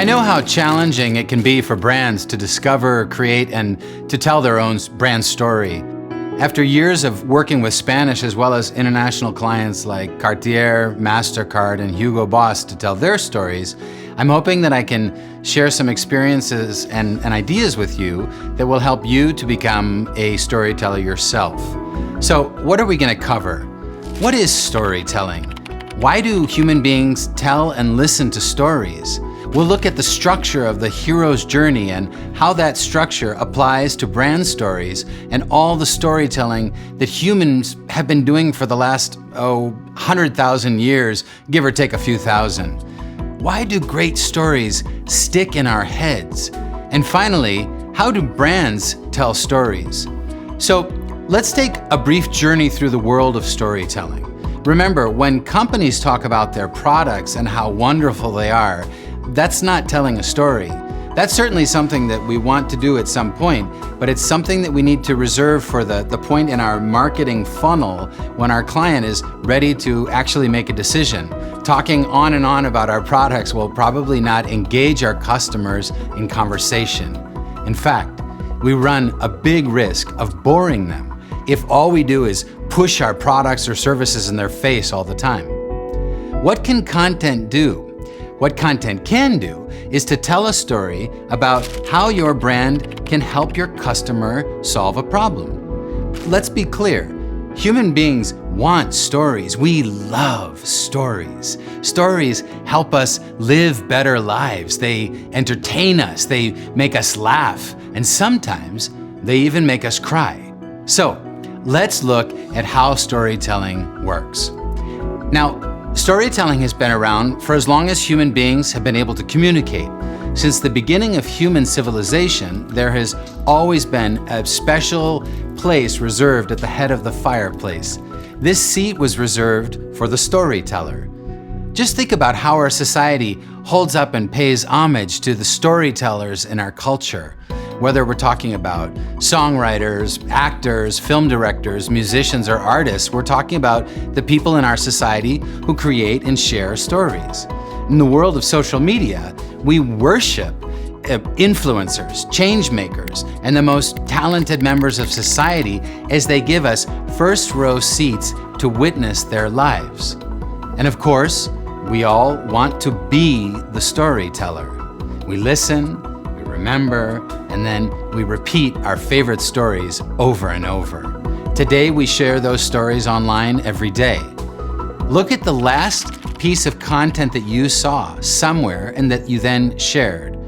I know how challenging it can be for brands to discover, create, and to tell their own brand story. After years of working with Spanish as well as international clients like Cartier, MasterCard, and Hugo Boss to tell their stories, I'm hoping that I can share some experiences and ideas with you that will help you to become a storyteller yourself. So, what are we going to cover? What is storytelling? Why do human beings tell and listen to stories? We'll look at the structure of the hero's journey and how that structure applies to brand stories and all the storytelling that humans have been doing for the last, 100,000 years, give or take a few thousand. Why do great stories stick in our heads? And finally, how do brands tell stories? So let's take a brief journey through the world of storytelling. Remember, when companies talk about their products and how wonderful they are, that's not telling a story. That's certainly something that we want to do at some point, but it's something that we need to reserve for the point in our marketing funnel when our client is ready to actually make a decision. Talking on and on about our products will probably not engage our customers in conversation. In fact, we run a big risk of boring them if all we do is push our products or services in their face all the time. What can content do? What content can do is to tell a story about how your brand can help your customer solve a problem. Let's be clear, human beings want stories. We love stories. Stories help us live better lives. They entertain us, they make us laugh, and sometimes they even make us cry. So, let's look at how storytelling works. Now, storytelling has been around for as long as human beings have been able to communicate. Since the beginning of human civilization, there has always been a special place reserved at the head of the fireplace. This seat was reserved for the storyteller. Just think about how our society holds up and pays homage to the storytellers in our culture. Whether we're talking about songwriters, actors, film directors, musicians, or artists, we're talking about the people in our society who create and share stories. In the world of social media, we worship influencers, change makers, and the most talented members of society as they give us first row seats to witness their lives. And of course, we all want to be the storyteller. We listen, we remember, and then we repeat our favorite stories over and over. Today, we share those stories online every day. Look at the last piece of content that you saw somewhere and that you then shared.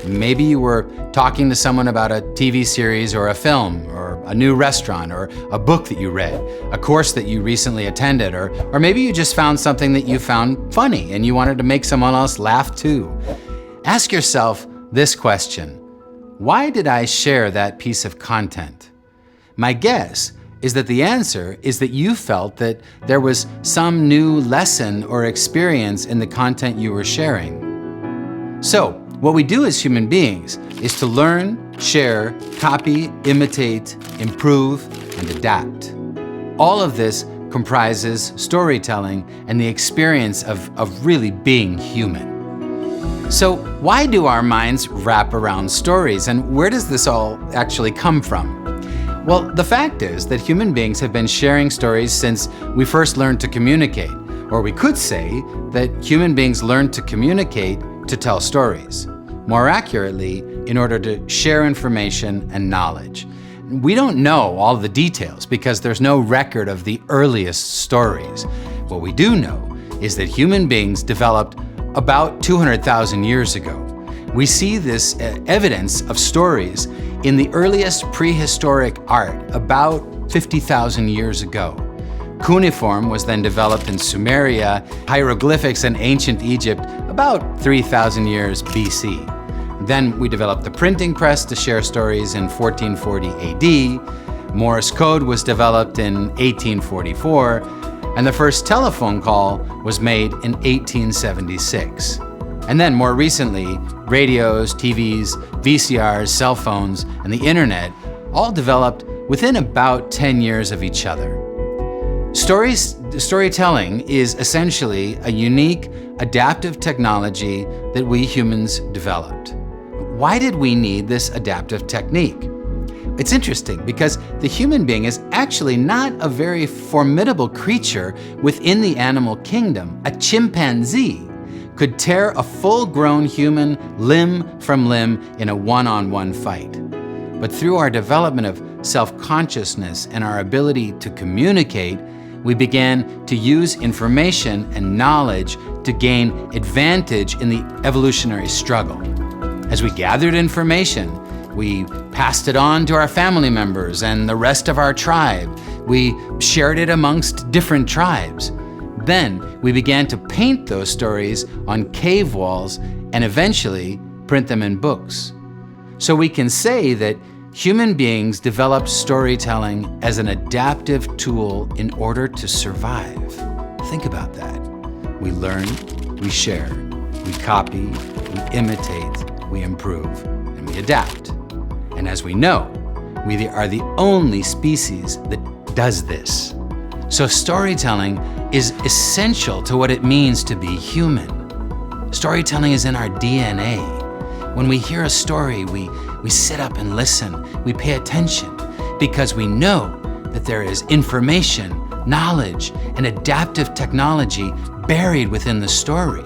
Maybe you were talking to someone about a TV series or a film or a new restaurant or a book that you read, a course that you recently attended, or maybe you just found something that you found funny and you wanted to make someone else laugh too. Ask yourself this question: why did I share that piece of content? My guess is that the answer is that you felt that there was some new lesson or experience in the content you were sharing. So, what we do as human beings is to learn, share, copy, imitate, improve, and adapt. All of this comprises storytelling and the experience of really being human. So why do our minds wrap around stories, and where does this all actually come from? Well, the fact is that human beings have been sharing stories since we first learned to communicate, or we could say that human beings learned to communicate to tell stories. More accurately, in order to share information and knowledge. We don't know all the details because there's no record of the earliest stories. What we do know is that human beings developed about 200,000 years ago. We see this evidence of stories in the earliest prehistoric art about 50,000 years ago. Cuneiform was then developed in Sumeria, hieroglyphics in ancient Egypt about 3,000 years BC. Then we developed the printing press to share stories in 1440 AD. Morse code was developed in 1844, and the first telephone call was made in 1876. And then more recently, radios, TVs, VCRs, cell phones, and the internet all developed within about 10 years of each other. Storytelling is essentially a unique, adaptive technology that we humans developed. Why did we need this adaptive technique? It's interesting because the human being is actually not a very formidable creature within the animal kingdom. A chimpanzee could tear a full-grown human limb from limb in a one-on-one fight. But through our development of self-consciousness and our ability to communicate, we began to use information and knowledge to gain advantage in the evolutionary struggle. As we gathered information, we passed it on to our family members and the rest of our tribe. We shared it amongst different tribes. Then we began to paint those stories on cave walls and eventually print them in books. So we can say that human beings developed storytelling as an adaptive tool in order to survive. Think about that. We learn, we share, we copy, we imitate, we improve, and we adapt. And as we know, we are the only species that does this. So storytelling is essential to what it means to be human. Storytelling is in our DNA. When we hear a story, we sit up and listen. We pay attention because we know that there is information, knowledge, and adaptive technology buried within the story.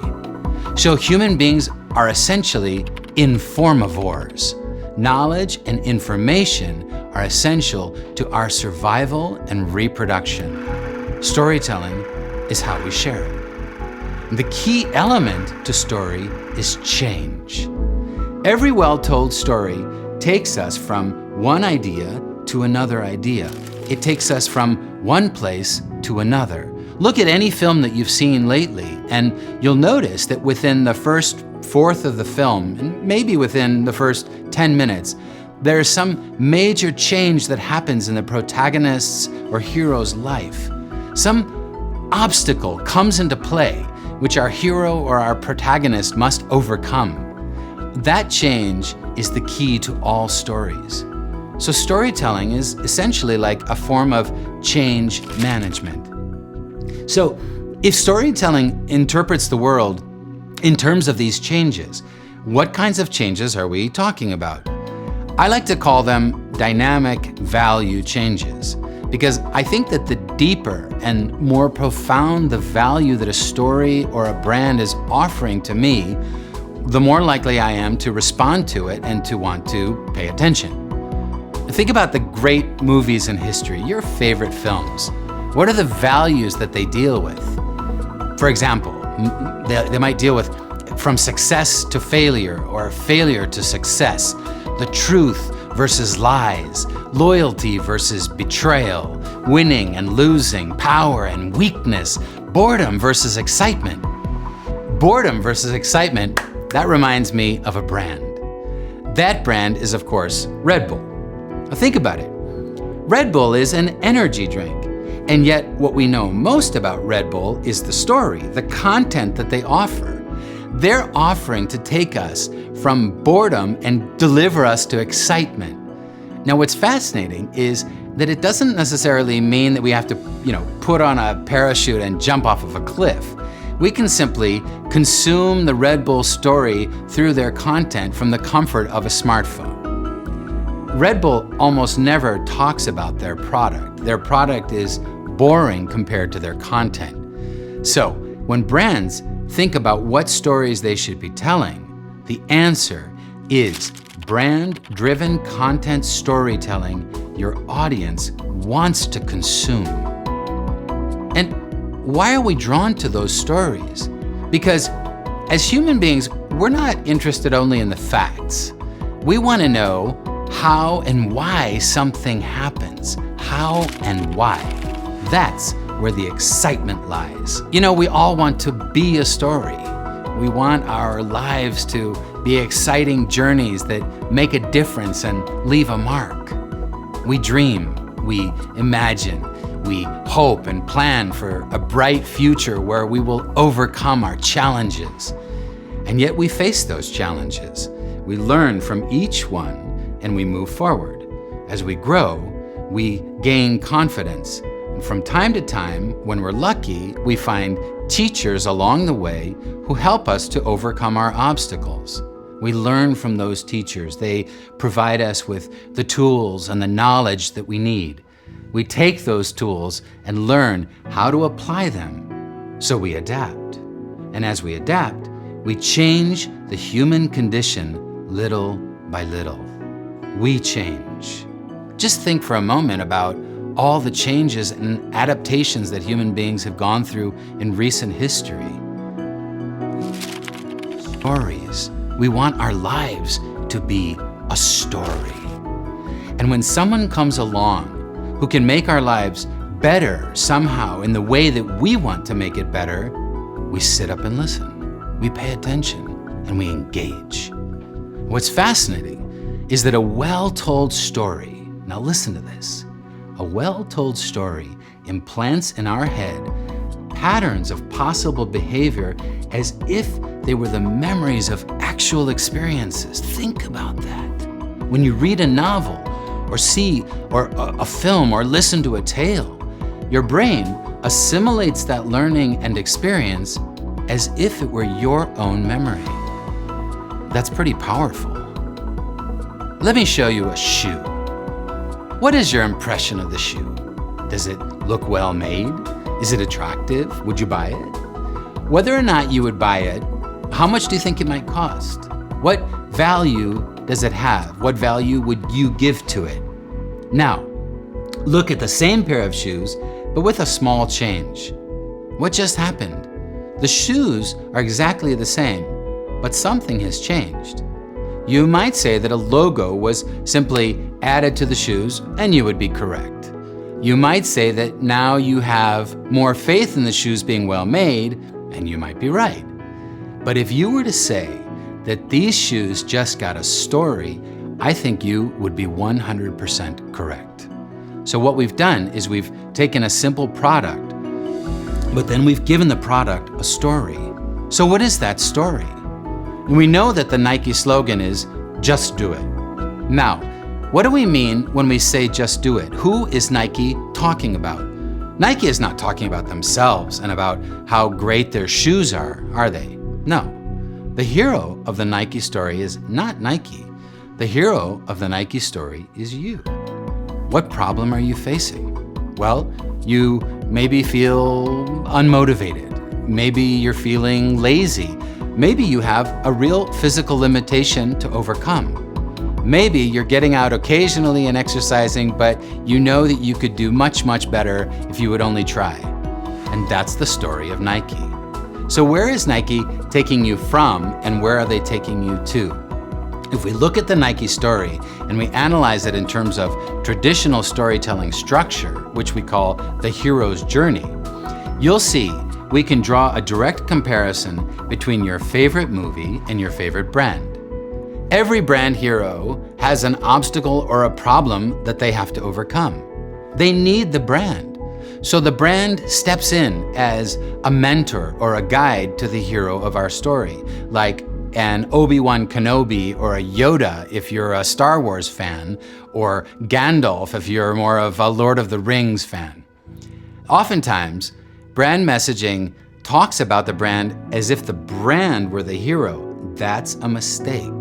So human beings are essentially informivores. Knowledge and information are essential to our survival and reproduction. Storytelling is how we share it. The key element to story is change. Every well-told story takes us from one idea to another idea. It takes us from one place to another. Look at any film that you've seen lately, and you'll notice that within the first fourth of the film, and maybe within the first 10 minutes, there's some major change that happens in the protagonist's or hero's life. Some obstacle comes into play, which our hero or our protagonist must overcome. That change is the key to all stories. So storytelling is essentially like a form of change management. So if storytelling interprets the world in terms of these changes, what kinds of changes are we talking about? I like to call them dynamic value changes, because I think that the deeper and more profound the value that a story or a brand is offering to me, the more likely I am to respond to it and to want to pay attention. Think about the great movies in history, your favorite films. What are the values that they deal with? For example, they might deal with from success to failure or failure to success, the truth versus lies, loyalty versus betrayal, winning and losing, power and weakness, boredom versus excitement. Boredom versus excitement, that reminds me of a brand. That brand is, of course, Red Bull. Now think about it. Red Bull is an energy drink, and yet what we know most about Red Bull is the story, the content that they offer. They're offering to take us from boredom and deliver us to excitement. Now what's fascinating is that it doesn't necessarily mean that we have to, put on a parachute and jump off of a cliff. We can simply consume the Red Bull story through their content from the comfort of a smartphone. Red Bull almost never talks about their product. Their product is boring compared to their content. So when brands think about what stories they should be telling, the answer is brand-driven content storytelling your audience wants to consume. And why are we drawn to those stories? Because as human beings, we're not interested only in the facts. We want to know how and why something happens. How and why. That's where the excitement lies. We all want to be a story. We want our lives to be exciting journeys that make a difference and leave a mark. We dream, we imagine, we hope and plan for a bright future where we will overcome our challenges. And yet we face those challenges. We learn from each one and we move forward. As we grow, we gain confidence. And from time to time, when we're lucky, we find teachers along the way who help us to overcome our obstacles. We learn from those teachers. They provide us with the tools and the knowledge that we need. We take those tools and learn how to apply them. So we adapt. And as we adapt, we change the human condition little by little. We change. Just think for a moment about all the changes and adaptations that human beings have gone through in recent history. Stories. We want our lives to be a story. And when someone comes along who can make our lives better somehow in the way that we want to make it better, we sit up and listen. We pay attention and we engage. What's fascinating is that a well-told story, now listen to this, a well-told story implants in our head patterns of possible behavior as if they were the memories of actual experiences. Think about that. When you read a novel or see a film or listen to a tale, your brain assimilates that learning and experience as if it were your own memory. That's pretty powerful. Let me show you a shoe. What is your impression of the shoe? Does it look well made? Is it attractive? Would you buy it? Whether or not you would buy it, how much do you think it might cost? What value does it have? What value would you give to it? Now, look at the same pair of shoes, but with a small change. What just happened? The shoes are exactly the same, but something has changed. You might say that a logo was simply added to the shoes, and you would be correct. You might say that now you have more faith in the shoes being well made, and you might be right. But if you were to say that these shoes just got a story, I think you would be 100% correct. So what we've done is we've taken a simple product, but then we've given the product a story. So what is that story? We know that the Nike slogan is, "Just do it." Now, what do we mean when we say just do it? Who is Nike talking about? Nike is not talking about themselves and about how great their shoes are they? No. The hero of the Nike story is not Nike. The hero of the Nike story is you. What problem are you facing? Well, you maybe feel unmotivated. Maybe you're feeling lazy. Maybe you have a real physical limitation to overcome. Maybe you're getting out occasionally and exercising, but you know that you could do much, much better if you would only try. And that's the story of Nike. So where is Nike taking you from, and where are they taking you to? If we look at the Nike story and we analyze it in terms of traditional storytelling structure, which we call the hero's journey, you'll see we can draw a direct comparison between your favorite movie and your favorite brand. Every brand hero has an obstacle or a problem that they have to overcome. They need the brand. So the brand steps in as a mentor or a guide to the hero of our story, like an Obi-Wan Kenobi or a Yoda if you're a Star Wars fan, or Gandalf if you're more of a Lord of the Rings fan. Oftentimes, brand messaging talks about the brand as if the brand were the hero. That's a mistake.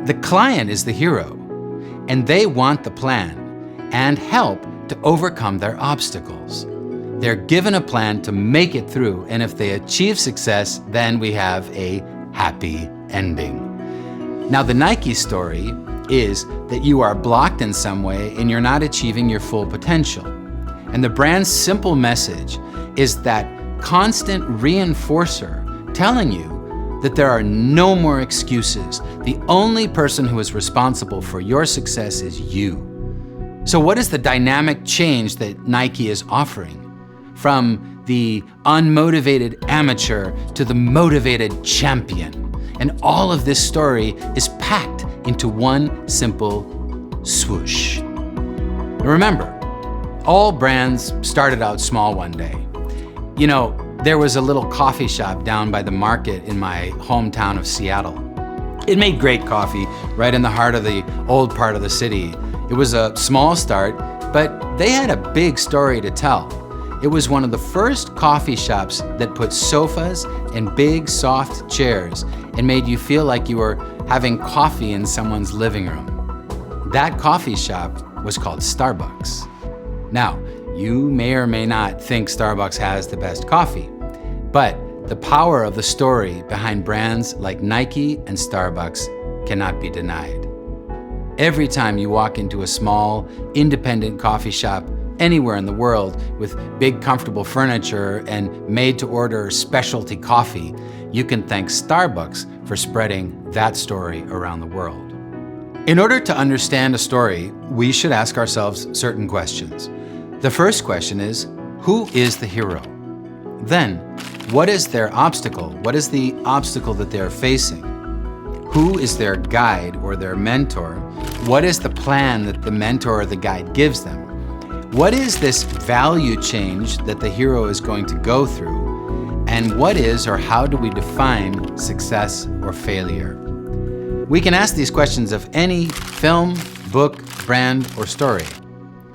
The client is the hero, and they want the plan and help to overcome their obstacles. They're given a plan to make it through, and if they achieve success, then we have a happy ending. Now, the Nike story is that you are blocked in some way and you're not achieving your full potential. And the brand's simple message is that constant reinforcer telling you that there are no more excuses. The only person who is responsible for your success is you. So what is the dynamic change that Nike is offering? From the unmotivated amateur to the motivated champion. And all of this story is packed into one simple swoosh. Remember, all brands started out small one day. You know, there was a little coffee shop down by the market in my hometown of Seattle. It made great coffee right in the heart of the old part of the city. It was a small start, But they had a big story to tell. It was one of the first coffee shops that put sofas and big soft chairs and made you feel like you were having coffee in someone's living room. That coffee shop was called Starbucks. Now, you may or may not think Starbucks has the best coffee, but the power of the story behind brands like Nike and Starbucks cannot be denied. Every time you walk into a small, independent coffee shop anywhere in the world with big, comfortable furniture and made-to-order specialty coffee, you can thank Starbucks for spreading that story around the world. In order to understand a story, we should ask ourselves certain questions. The first question is, who is the hero? Then, what is their obstacle? What is the obstacle that they're facing? Who is their guide or their mentor? What is the plan that the mentor or the guide gives them? What is this value change that the hero is going to go through? And what is or how do we define success or failure? We can ask these questions of any film, book, brand, or story.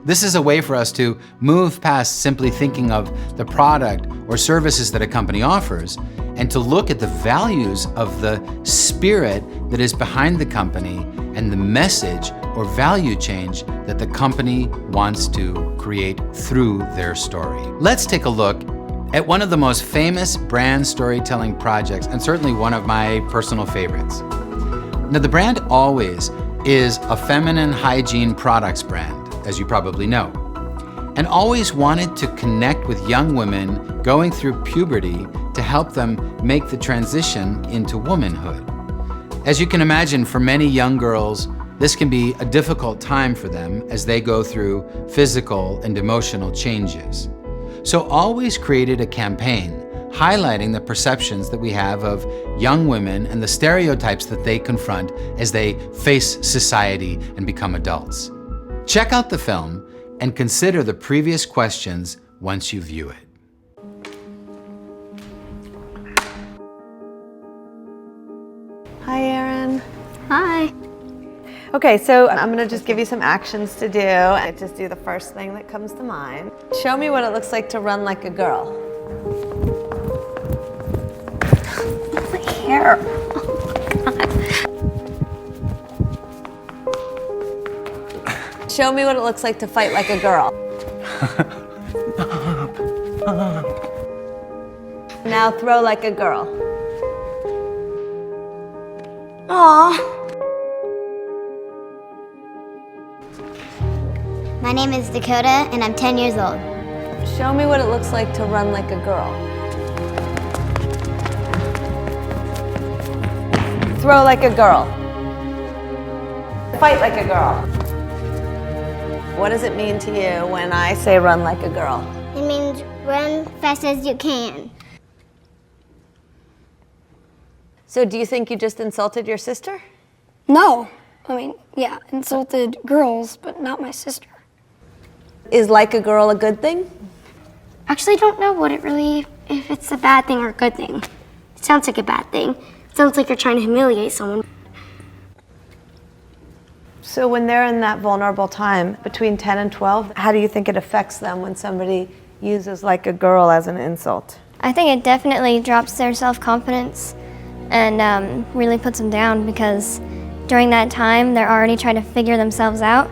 This is a way for us to move past simply thinking of the product or services that a company offers and to look at the values of the spirit that is behind the company and the message or value change that the company wants to create through their story. Let's take a look at one of the most famous brand storytelling projects, and certainly one of my personal favorites. Now, the brand Always is a feminine hygiene products brand, as you probably know, and Always wanted to connect with young women going through puberty to help them make the transition into womanhood. As you can imagine, for many young girls, this can be a difficult time for them as they go through physical and emotional changes. So Always created a campaign highlighting the perceptions that we have of young women and the stereotypes that they confront as they face society and become adults. Check out the film and consider the previous questions once you view it. Hi, Erin. Hi. Okay, so I'm gonna just give you some actions to do. I just do the first thing that comes to mind. Show me what it looks like to run like a girl. My hair. Show me what it looks like to fight like a girl. Now throw like a girl. Aw. My name is Dakota, and I'm 10 years old. Show me what it looks like to run like a girl. Throw like a girl. Fight like a girl. What does it mean to you when I say run like a girl? It means run fast as you can. So do you think you just insulted your sister? No. I mean, yeah, insulted girls, but not my sister. Is like a girl a good thing? Actually, don't know if it's a bad thing or a good thing. It sounds like a bad thing. It sounds like you're trying to humiliate someone. So when they're in that vulnerable time between 10 and 12, how do you think it affects them when somebody uses like a girl as an insult? I think it definitely drops their self-confidence and really puts them down, because during that time they're already trying to figure themselves out,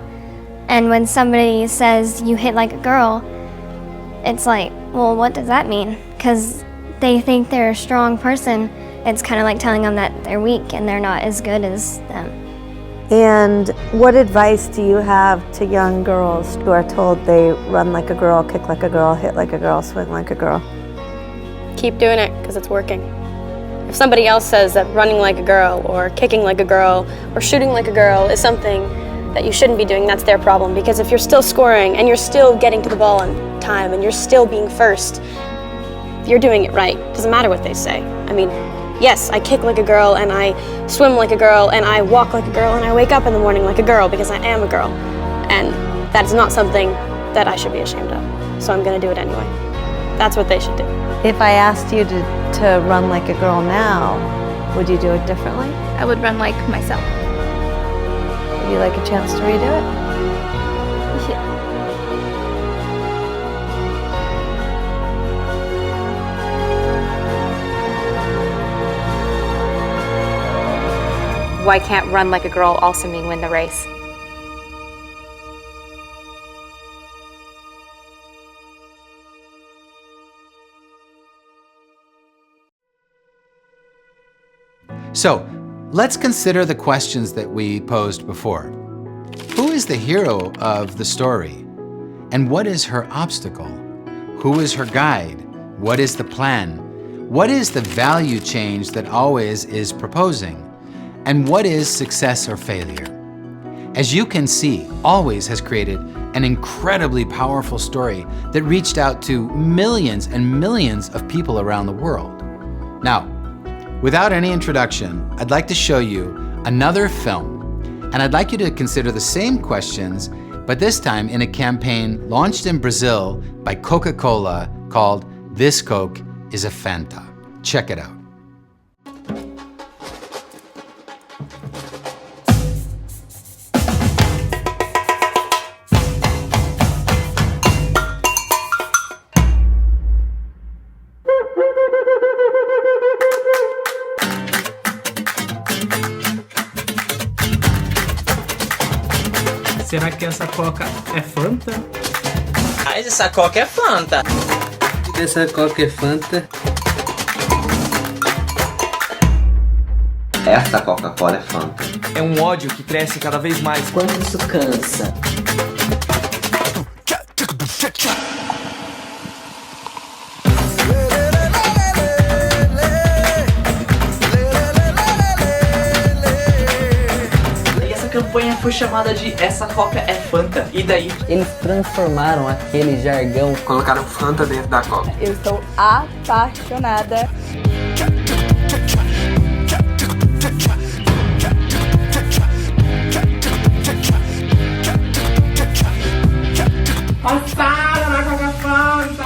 and when somebody says you hit like a girl, it's like, well, what does that mean? Because they think they're a strong person. It's kind of like telling them that they're weak and they're not as good as them. And what advice do you have to young girls who are told they run like a girl, kick like a girl, hit like a girl, swing like a girl? Keep doing it, because it's working. If somebody else says that running like a girl or kicking like a girl or shooting like a girl is something that you shouldn't be doing, that's their problem. Because if you're still scoring and you're still getting to the ball on time and you're still being first, you're doing it right. Doesn't matter what they say. I mean, yes, I kick like a girl and I swim like a girl and I walk like a girl and I wake up in the morning like a girl because I am a girl. And that is not something that I should be ashamed of. So I'm gonna do it anyway. That's what they should do. If I asked you to run like a girl now, would you do it differently? I would run like myself. Would you like a chance to redo it? Yeah. why can't run like a girl also mean win the race? So, let's consider the questions that we posed before. Who is the hero of the story? And what is her obstacle? Who is her guide? What is the plan? What is the value change that always is proposing? And what is success or failure? As you can see, Always has created an incredibly powerful story that reached out to millions and millions of people around the world. Now, without any introduction, I'd like to show you another film, and I'd like you to consider the same questions, but this time in a campaign launched in Brazil by Coca-Cola called This Coke is a Fanta. Check it out. Será que essa Coca é Fanta? Mas essa Coca é Fanta. Essa Coca é Fanta. Essa Coca-Cola é Fanta. É um ódio que cresce cada vez mais. Quanto isso cansa. A campanha foi chamada de Essa Coca é Fanta. E daí? Eles transformaram aquele jargão. Colocaram Fanta dentro da Coca. Eu estou apaixonada. Passaram na Coca Fanta!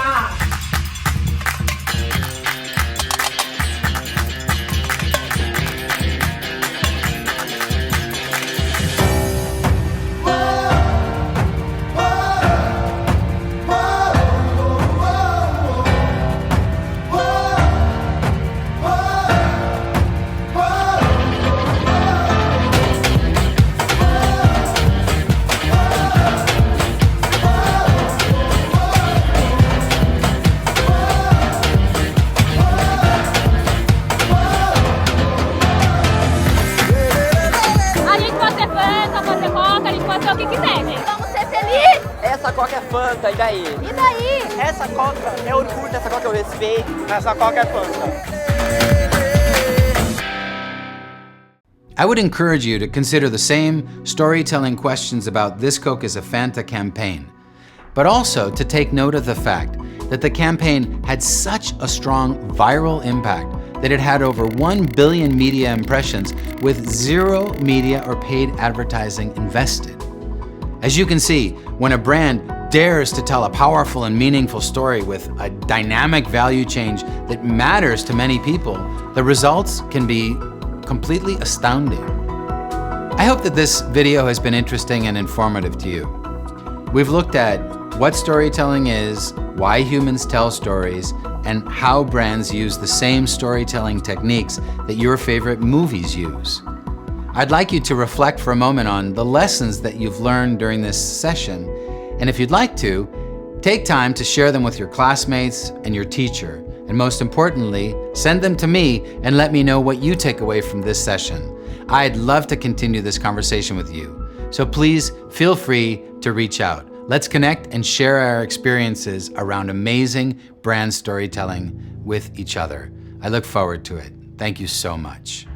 Essa Coca é Fanta, e daí? E daí? Essa Coca é orgulho, essa Coca é o respeito, essa Coca é Fanta. I would encourage you to consider the same storytelling questions about This Coke is a Fanta campaign, but also to take note of the fact that the campaign had such a strong viral impact that it had over 1 billion media impressions with 0 media or paid advertising invested. As you can see, when a brand dares to tell a powerful and meaningful story with a dynamic value change that matters to many people, the results can be completely astounding. I hope that this video has been interesting and informative to you. We've looked at what storytelling is, why humans tell stories, and how brands use the same storytelling techniques that your favorite movies use. I'd like you to reflect for a moment on the lessons that you've learned during this session, and if you'd like to, take time to share them with your classmates and your teacher, and most importantly, send them to me and let me know what you take away from this session. I'd love to continue this conversation with you, so please feel free to reach out. Let's connect and share our experiences around amazing brand storytelling with each other. I look forward to it. Thank you so much.